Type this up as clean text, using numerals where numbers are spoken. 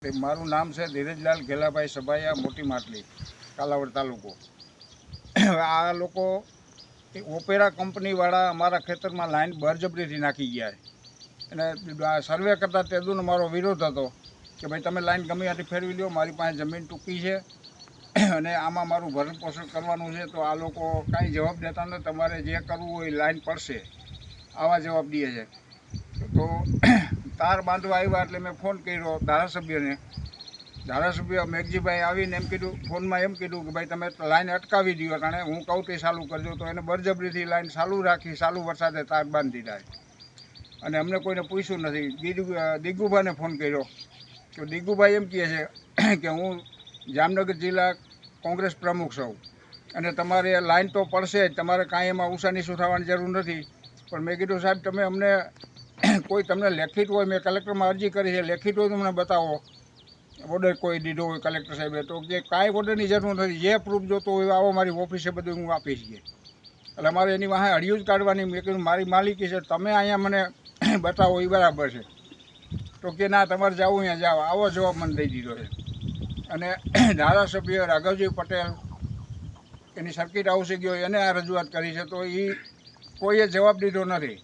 મારું નામ છે ધીરજલાલ ઘેલાભાઈ સભાયા, મોટી માટલી, કાલાવડ તાલુકો। આ લોકો ઓપેરા કંપનીવાળા અમારા ખેતરમાં લાઈન બળજબરીથી નાખી ગયા છે અને સર્વે કરતાં તેદુનો મારો વિરોધ હતો કે ભાઈ તમે લાઈન ગમે ત્યાંથી ફેરવી લો, મારી પાસે જમીન ટૂંકી છે અને આમાં મારું ભરણ પોષણ કરવાનું છે। તો આ લોકો કાંઈ જવાબ દેતા નથી, તમારે જે કરવું હોય લાઈન પડશે આવા જવાબ દે છે। તો તાર બાંધવા આવ્યા એટલે મેં ફોન કર્યો ધારાસભ્યને। ધારાસભ્ય મેઘજીભાઈ આવીને એમ કીધું, ફોનમાં એમ કીધું કે ભાઈ તમે લાઈન અટકાવી દો, કારણ હું કહું તે ચાલુ કરજો। તો એને બળજબરીથી લાઈન ચાલુ રાખી, ચાલુ વરસાદે તાર બાંધી દીધા અને અમને કોઈને પૂછ્યું નથી। દિગુભાઈને ફોન કર્યો તો દિગુભાઈ એમ કહે છે કે હું જામનગર જિલ્લા કોંગ્રેસ પ્રમુખ છું અને તમારે લાઈન તો પડશે જ, તમારે કાંઈ એમાં ઊંચાની થવાની જરૂર નથી। પણ મેં કીધું સાહેબ તમે અમને કોઈ તમને લેખિત હોય, મેં કલેક્ટરમાં અરજી કરી છે, લેખિત હોય તો મને બતાવો, ઓર્ડર કોઈ દીધો હોય કલેક્ટર સાહેબે। તો કે કાંઈ ઓર્ડરની જરૂર નથી, જે પ્રૂફ જોતો હોય આવો મારી ઓફિસે, બધું હું આપીશ કે। એટલે અમારે એની વાહે અડિયું જ કાઢવાની। મેં કીધું મારી માલિકી છે, તમે અહીંયા મને બતાવો એ બરાબર છે। તો કે ના તમારે જવું અહીંયા જાઓ, આવો જવાબ મને દઈ દીધો છે। અને ધારાસભ્ય રાઘવજી પટેલ એની સર્કિટ હાઉસે ગયો, એને આ રજૂઆત કરી છે, તો એ કોઈએ જવાબ દીધો નથી।